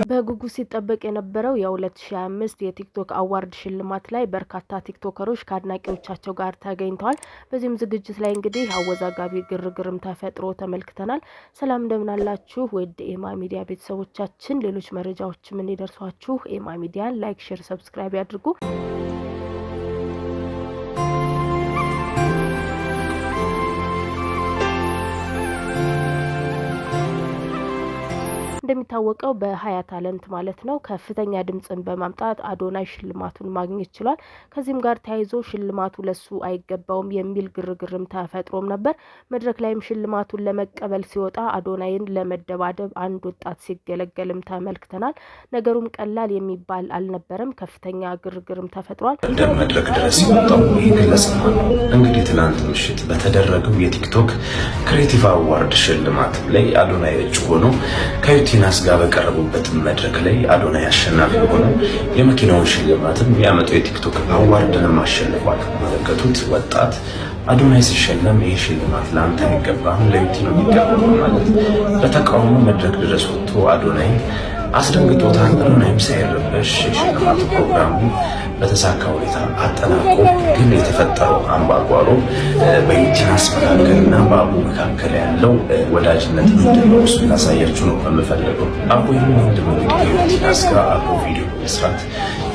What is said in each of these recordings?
በጉጉት ሲጠበቅ የነበረው የ2025 የቲክቶክ አዋርድ ሽልማት ላይ በርካታ ቲክቶከሮች ከአድናቂዎቻቸው ጋር ተገኝተዋል። በዚህም ዝግጅት ላይ እንግዲህ አወዛጋቢ ግርግርም ተፈጥሮ ተመልክተናል። ሰላም እንደምን አላችሁ ወደ ኤማ ሚዲያ ቤተሰቦቻችን፣ ሌሎች መረጃዎችም እንዲደርሷችሁ ኤማ ሚዲያን ላይክ፣ ሼር፣ ሰብስክራይብ ያድርጉ። እንደሚታወቀው በ20 ታለንት ማለት ነው ከፍተኛ ድምጽን በማምጣት አዶናይ ሽልማቱን ማግኘት ችሏል። ከዚህም ጋር ተያይዞ ሽልማቱ ለሱ አይገባውም የሚል ግርግርም ተፈጥሮም ነበር። መድረክ ላይም ሽልማቱን ለመቀበል ሲወጣ አዶናይን ለመደባደብ አንድ ወጣት ሲገለገልም ተመልክተናል። ነገሩም ቀላል የሚባል አልነበረም። ከፍተኛ ግርግርም ተፈጥሯል። እንደ መድረክ ድረስ ሲወጣው ይህ ግለሰብ ነው እንግዲህ ትናንት ምሽት በተደረገው የቲክቶክ ክሬቲቭ አዋርድ ሽልማት ላይ አዶናይ እጩ ሆኖ ቲናስ ጋር በቀረቡበት መድረክ ላይ አዶናይ አሸናፊ ሆኖ የመኪናውን ሽልማትም ያመጣው የቲክቶክ አዋርድንም አሸንፏል። ተመለከቱት። ወጣት አዶናይ ሲሸለም ይሄ ሽልማት ለአንተ አይገባም ለዩቲ ነው የሚገባው ማለት በተቃውሞ መድረክ ድረስ ወጥቶ አዶናይ አስደንግጦታል። አዶናይም ሳይረበሽ የሽልማት ፕሮግራሙ በተሳካ ሁኔታ አጠናቆ ግን የተፈጠረው አምባጓሮ በዩቲናስ መካከልና በአቡ መካከል ያለው ወዳጅነት ምንድነው? እሱ ላሳያችሁ ነው የምፈልገው። አቡ ምንድነው እንግዲህ ዩቲናስ ጋር አቡ ቪዲዮ መስራት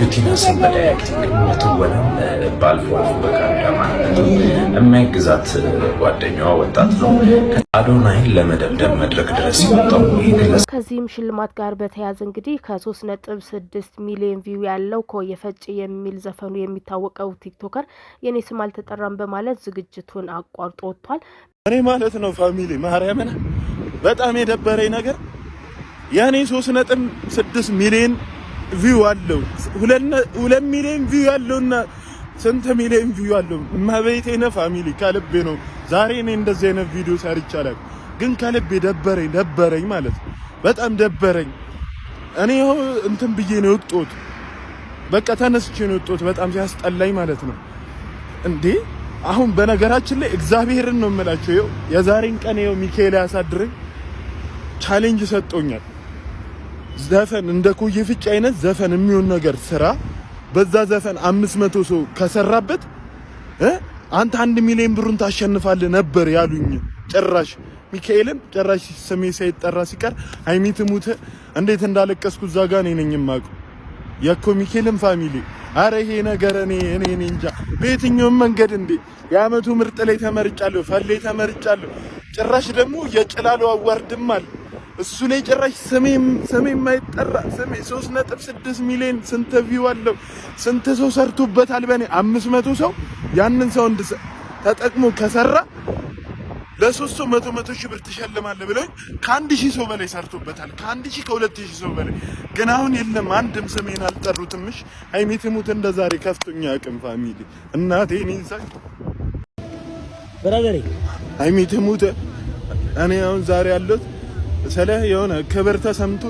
ዩቲናስን በዳይሬክቲንግ በትወናም ባልፎ በካሜራ ማለት የማይግዛት ጓደኛዋ ወጣት ነው። አዶናይን ለመደብደብ መድረክ ድረስ ሲወጣው ይግለጽ። ከዚህም ሽልማት ጋር በተያያዘ እንግዲህ ከ3.6 ሚሊዮን ቪው ያለው ኮየፈጭ የሚል ዘፈኑ የሚታወቀው ቲክቶከር የኔ ስም አልተጠራም በማለት ዝግጅቱን አቋርጦ ወጥቷል። እኔ ማለት ነው ፋሚሊ ማርያምን በጣም የደበረኝ ነገር ያኔ 3.6 ሚሊዮን ቪው አለው 2 ሚሊዮን ቪው ያለውና ስንት ሚሊዮን ቪው አለው ማበይቴና ፋሚሊ ከልቤ ነው። ዛሬ እኔ እንደዚህ አይነት ቪዲዮ ሰርቻለሁ ግን ከልቤ ደበረኝ ማለት በጣም ደበረኝ። እኔ እንትን ብዬ ነው ወጥቶት በቃ ተነስቼ ነው ወጥቶት በጣም ሲያስጠላኝ ማለት ነው። እንዴ አሁን በነገራችን ላይ እግዚአብሔርን ነው የምላችሁ ይኸው የዛሬን ቀን ይኸው ሚካኤል ያሳድረኝ ቻሌንጅ ሰጥቶኛል። ዘፈን እንደ ኮየፍጭ አይነት ዘፈን የሚሆን ነገር ስራ በዛ ዘፈን 500 ሰው ከሰራበት አንተ 1 ሚሊዮን ብሩን ታሸንፋለህ ነበር ያሉኝ። ጭራሽ ሚካኤልን ጭራሽ ስሜ ሳይጠራ ሲቀር ሃይሚት ሙት እንዴት እንዳለቀስኩ እዛ ጋር ነኝ የማውቀው የኮ ሚካኤልን ፋሚሊ። አረ ይሄ ነገር እኔ እንጃ በየትኛው መንገድ እንዴ የአመቱ ምርጥ ላይ ተመርጫለሁ፣ ፈሌ ተመርጫለሁ። ጭራሽ ደግሞ የጭላሎ አዋርድማል እሱ ላይ ጭራሽ ስሜ የማይጠራ ስሜ 3.6 ሚሊዮን ስንት ቪው አለው ስንት ሰው ሰርቶበታል። በኔ 500 ሰው ያንን ሰው ተጠቅሞ ከሰራ ለሶስት ሰው 100 ሺህ ብር ትሸልማለህ ብለው ከ1000 ሰው በላይ ሰርቶበታል። ከ1000 ከ2000 ሰው በላይ ግን አሁን የለም አንድም ስሜን አልጠሩትምሽ። ሃይሚት ሙት እንደዛሬ ከፍቶኛ አቅም ፋሚሊ እናቴ እኔን ሳይ ብራዘር ሃይሚት ሙት እኔ አሁን ዛሬ ያለሁት ስለ የሆነ ክብር ተሰምቶ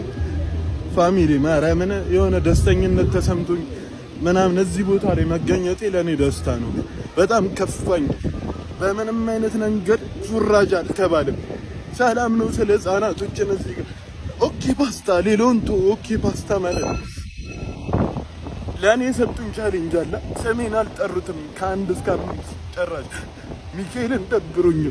ፋሚሊ ማርያምን የሆነ ደስተኝነት ተሰምቶኝ ምናምን እዚህ ቦታ ላይ መገኘቴ ለኔ ደስታ ነው። በጣም ከፋኝ። በምንም አይነት መንገድ ሱራጅ አልተባለም። ሰላም ነው ስለ ህፃናቶች እዚህ ጋር ኦኬ ፓስታ ሌሎንቶ ኦኬ ፓስታ ማለት ለኔ ሰጡኝ ቻሌንጅ አለ። ሰሜን አልጠሩትም ከ1 እስከ 5 ጨራሽ ሚካኤልን ደብሩኝ።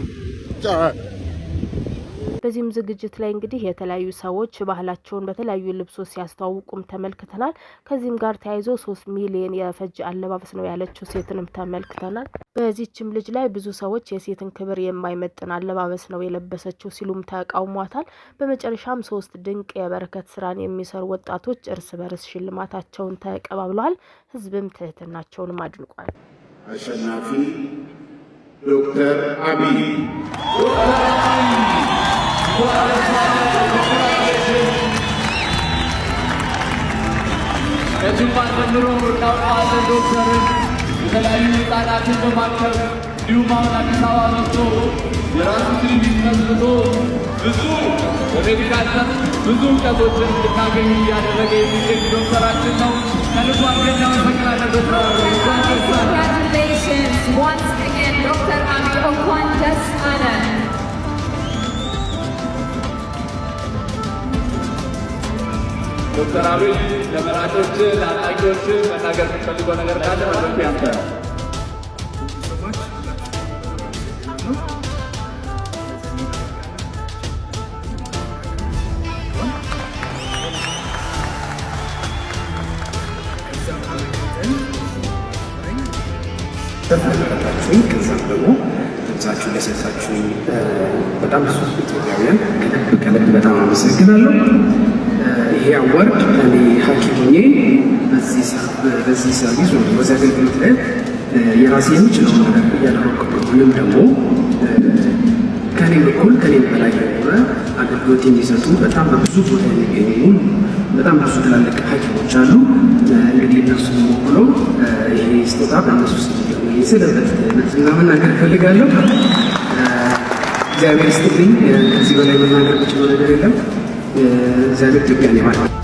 በዚህም ዝግጅት ላይ እንግዲህ የተለያዩ ሰዎች ባህላቸውን በተለያዩ ልብሶች ሲያስተዋውቁም ተመልክተናል። ከዚህም ጋር ተያይዞ 3 ሚሊዮን የፈጅ አለባበስ ነው ያለችው ሴትንም ተመልክተናል። በዚህችም ልጅ ላይ ብዙ ሰዎች የሴትን ክብር የማይመጥን አለባበስ ነው የለበሰችው ሲሉም ተቃውሟታል። በመጨረሻም 3 ድንቅ የበረከት ስራን የሚሰሩ ወጣቶች እርስ በርስ ሽልማታቸውን ተቀባብለዋል። ህዝብም ትህትናቸውንም አድንቋል። አሸናፊ ዶክተር አብይ ከጅማ ጀምሮ እናውቃለን ዶክተርን የተለያዩ ህጻናትን በማከም እንዲሁም አሁን አዲስ አበባ መጥቶ የራሱ ክሊኒክ መስርቶ ብዙ በሜዲካል ዘርፍ ብዙ እውቀቶችን እንድናገኝ እያደረገ የሚገኝ ዶክተራችን ነው። ከልቡ አድርገን እናመሰግናለን ዶክተር once again, Dr. Abiy እንኳን ደስ አለ። ዶክተር አቢይ ለመራጮች ለአድናቂዎች መናገር የምትፈልገው ነገር ካለ ማለት ያንተ ነው። ተፈለጋችሁኝ ከዛም ደግሞ ድምፃችሁን ለሰጣችሁኝ በጣም ብዙ ኢትዮጵያውያን ከልብ በጣም አመሰግናለሁ። ይሄ አዋርድ እኔ ሐኪም ሆኜ በዚህ ሰርቪስ ወይ በዚህ አገልግሎት ላይ የራሴ የምችለው ነገር እያደረኩ ሁሉም ደግሞ ከኔ በኩል ከኔ በላይ የሆነ አገልግሎት የሚሰጡ በጣም በብዙ ቦታ የሚገኙ በጣም ብዙ ትላልቅ ሐኪሞች አሉ። እንግዲህ እነሱ ወክሎ ይሄ ስጦታ በእነሱ ስለበት መናገር እፈልጋለሁ። እግዚአብሔር ይስጥልኝ። ከዚህ በላይ መናገር የምችለው ነገር የለም። እግዚአብሔር ኢትዮጵያን ይባርክ።